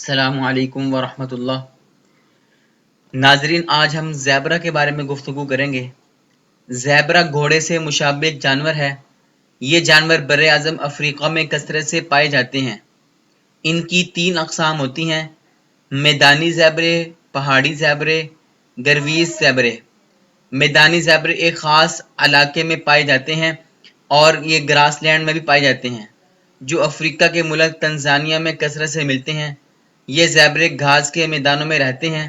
السلام علیکم ورحمۃ اللہ۔ ناظرین، آج ہم زیبرا کے بارے میں گفتگو کریں گے۔ زیبرا گھوڑے سے مشابہ ایک جانور ہے۔ یہ جانور بر اعظم افریقہ میں کثرت سے پائے جاتے ہیں۔ ان کی 3 اقسام ہوتی ہیں: میدانی زیبرے، پہاڑی زیبرے، گرویز زیبرے۔ میدانی زیبرے ایک خاص علاقے میں پائے جاتے ہیں اور یہ گراس لینڈ میں بھی پائے جاتے ہیں، جو افریقہ کے ملک تنزانیہ میں کثرت سے ملتے ہیں۔ یہ زیبرے گھاس کے میدانوں میں رہتے ہیں۔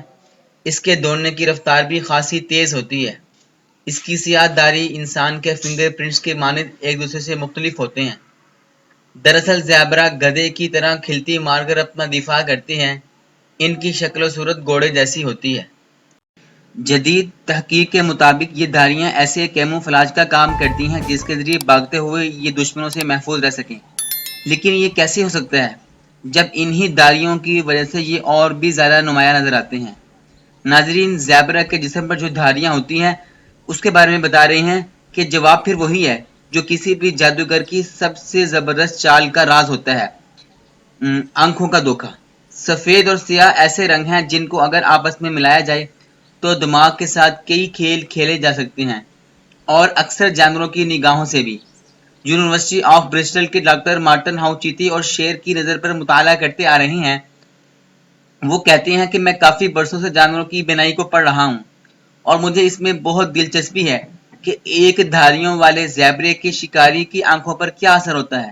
اس کے دوڑنے کی رفتار بھی خاصی تیز ہوتی ہے۔ اس کی سیاہ داری انسان کے فنگر پرنٹس کے مانند ایک دوسرے سے مختلف ہوتے ہیں۔ دراصل زیبرا گدھے کی طرح کھلتی مار کر اپنا دفاع کرتے ہیں۔ ان کی شکل و صورت گھوڑے جیسی ہوتی ہے۔ جدید تحقیق کے مطابق یہ دھاریاں ایسے کیموفلاج کا کام کرتی ہیں جس کے ذریعے بھاگتے ہوئے یہ دشمنوں سے محفوظ رہ سکیں۔ لیکن یہ کیسے ہو سکتا ہے جب انہی داریوں کی وجہ سے یہ اور بھی زیادہ نمایاں نظر آتے ہیں؟ ناظرین، زیبرا کے جسم پر جو دھاریاں ہوتی ہیں اس کے بارے میں بتا رہے ہیں کہ جواب پھر وہی ہے جو کسی بھی جادوگر کی سب سے زبردست چال کا راز ہوتا ہے: آنکھوں کا دھوکہ۔ سفید اور سیاہ ایسے رنگ ہیں جن کو اگر آپس میں ملایا جائے تو دماغ کے ساتھ کئی کھیل کھیلے جا سکتے ہیں، اور اکثر جانوروں کی نگاہوں سے بھی۔ یونیورسٹی آف برسٹل کے ڈاکٹر مارٹن ہاؤ چیتے اور شیر کی نظر پر مطالعہ کرتے آ رہے ہیں۔ وہ کہتے ہیں کہ میں کافی برسوں سے جانوروں کی بینائی کو پڑھ رہا ہوں، اور مجھے اس میں بہت دلچسپی ہے کہ ایک دھاریوں والے زیبرے کے شکاری کی آنکھوں پر کیا اثر ہوتا ہے۔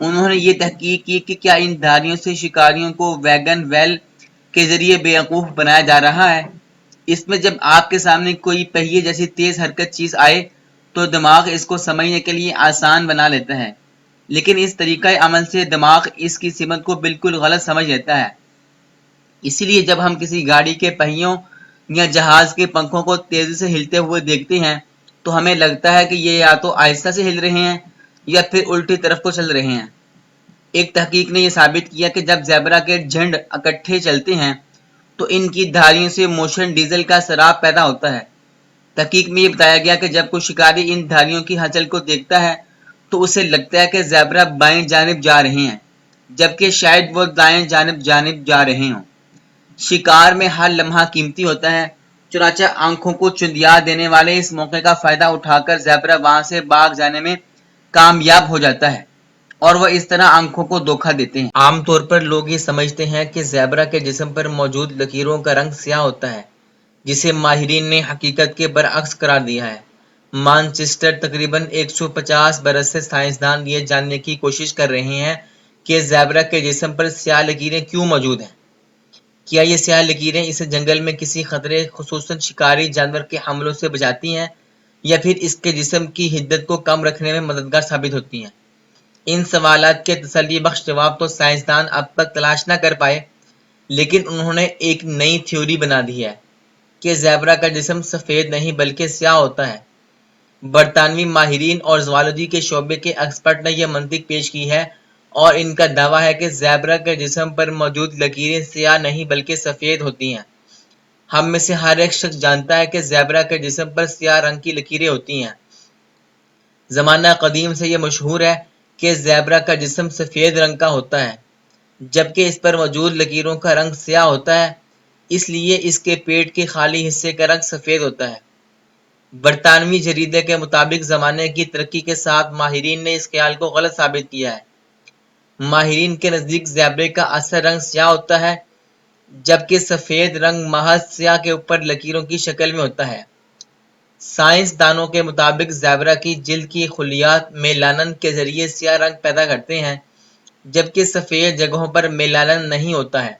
انہوں نے یہ تحقیق کی کہ کیا ان دھاریوں سے شکاریوں کو ویگن ویل کے ذریعے بیوقوف بنایا جا رہا ہے۔ اس میں جب آپ کے سامنے کوئی پہیے جیسی تیز حرکت چیز آئے تو دماغ اس کو سمجھنے کے لیے آسان بنا لیتا ہے، لیکن اس طریقہ عمل سے دماغ اس کی سمت کو بالکل غلط سمجھ لیتا ہے۔ اسی لیے جب ہم کسی گاڑی کے پہیوں یا جہاز کے پنکھوں کو تیزی سے ہلتے ہوئے دیکھتے ہیں تو ہمیں لگتا ہے کہ یہ یا تو آہستہ سے ہل رہے ہیں یا پھر الٹی طرف کو چل رہے ہیں۔ ایک تحقیق نے یہ ثابت کیا کہ جب زیبرا کے جھنڈ اکٹھے چلتے ہیں تو ان کی دھاریوں سے موشن ڈیزل کا سراب پیدا ہوتا ہے۔ تحقیق میں یہ بتایا گیا کہ جب کوئی شکاری ان دھاریوں کی ہلچل کو دیکھتا ہے تو اسے لگتا ہے کہ زیبرا بائیں جانب جا رہے ہیں، جبکہ شاید وہ دائیں جانب جا رہے ہوں۔ شکار میں ہر لمحہ قیمتی ہوتا ہے، چنانچہ آنکھوں کو چندیا دینے والے اس موقع کا فائدہ اٹھا کر زیبرا وہاں سے بھاگ جانے میں کامیاب ہو جاتا ہے، اور وہ اس طرح آنکھوں کو دھوکہ دیتے ہیں۔ عام طور پر لوگ یہ سمجھتے ہیں کہ زیبرا کے جسم پر موجود لکیروں کا رنگ سیاہ ہوتا ہے، جسے ماہرین نے حقیقت کے برعکس قرار دیا ہے۔ مانچسٹر تقریباً 150 برس سے سائنسدان یہ جاننے کی کوشش کر رہے ہیں کہ زیبرا کے جسم پر سیاہ لکیریں کیوں موجود ہیں۔ کیا یہ سیاہ لکیریں اسے جنگل میں کسی خطرے، خصوصاً شکاری جانور کے حملوں سے بچاتی ہیں، یا پھر اس کے جسم کی حدت کو کم رکھنے میں مددگار ثابت ہوتی ہیں؟ ان سوالات کے تسلی بخش جواب تو سائنسدان اب تک تلاش نہ کر پائے، لیکن انہوں نے ایک نئی تھیوری بنا دی ہے کہ زیبرا کا جسم سفید نہیں بلکہ سیاہ ہوتا ہے۔ برطانوی ماہرین اور زوالوجی کے شعبے کے ایکسپرٹ نے یہ منطق پیش کی ہے، اور ان کا دعویٰ ہے کہ زیبرا کے جسم پر موجود لکیریں سیاہ نہیں بلکہ سفید ہوتی ہیں۔ ہم میں سے ہر ایک شخص جانتا ہے کہ زیبرا کے جسم پر سیاہ رنگ کی لکیریں ہوتی ہیں۔ زمانہ قدیم سے یہ مشہور ہے کہ زیبرا کا جسم سفید رنگ کا ہوتا ہے، جبکہ اس پر موجود لکیروں کا رنگ سیاہ ہوتا ہے، اس لیے اس کے پیٹ کے خالی حصے کا رنگ سفید ہوتا ہے۔ برطانوی جریدے کے مطابق زمانے کی ترقی کے ساتھ ماہرین نے اس خیال کو غلط ثابت کیا ہے۔ ماہرین کے نزدیک زیبرے کا اصل رنگ سیاہ ہوتا ہے، جبکہ سفید رنگ محض سیاہ کے اوپر لکیروں کی شکل میں ہوتا ہے۔ سائنس دانوں کے مطابق زیبرا کی جلد کی خلیات میلانن کے ذریعے سیاہ رنگ پیدا کرتے ہیں، جبکہ سفید جگہوں پر میلانن نہیں ہوتا ہے۔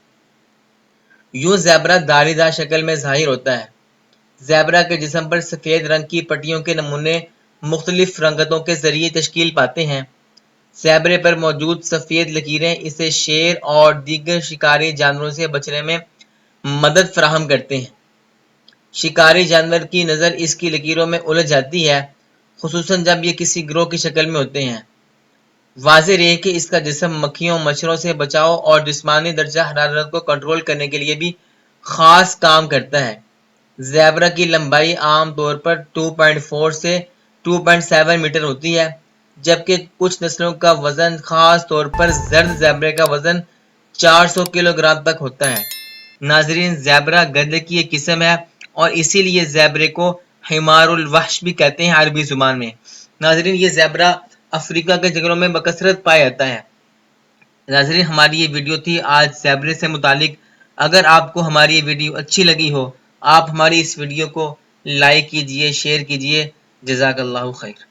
یوں زیبرا دھاری دار شکل میں ظاہر ہوتا ہے۔ زیبرا کے جسم پر سفید رنگ کی پٹیوں کے نمونے مختلف رنگتوں کے ذریعے تشکیل پاتے ہیں۔ زیبرے پر موجود سفید لکیریں اسے شیر اور دیگر شکاری جانوروں سے بچنے میں مدد فراہم کرتے ہیں۔ شکاری جانور کی نظر اس کی لکیروں میں الجھ جاتی ہے، خصوصاً جب یہ کسی گروہ کی شکل میں ہوتے ہیں۔ واضح رہے کہ اس کا جسم مکھیوں، مچھروں سے بچاؤ اور جسمانی درجہ حرارت کو کنٹرول کرنے کے لیے بھی خاص کام کرتا ہے۔ زیبرا کی لمبائی عام طور پر 2.4 سے 2.7 میٹر ہوتی ہے، جبکہ کچھ نسلوں کا وزن، خاص طور پر زرد زیبرے کا وزن 400 کلو گرام تک ہوتا ہے۔ ناظرین، زیبرا گدھے کی ایک قسم ہے اور اسی لیے زیبرے کو حمار الوحش بھی کہتے ہیں عربی زبان میں۔ ناظرین، یہ زیبرا افریقہ کے جنگلوں میں بکثرت پایا جاتا ہے۔ ناظرین، ہماری یہ ویڈیو تھی آج زیبرے سے متعلق۔ اگر آپ کو ہماری یہ ویڈیو اچھی لگی ہو، آپ ہماری اس ویڈیو کو لائک کیجئے، شیئر کیجئے۔ جزاک اللہ خیر۔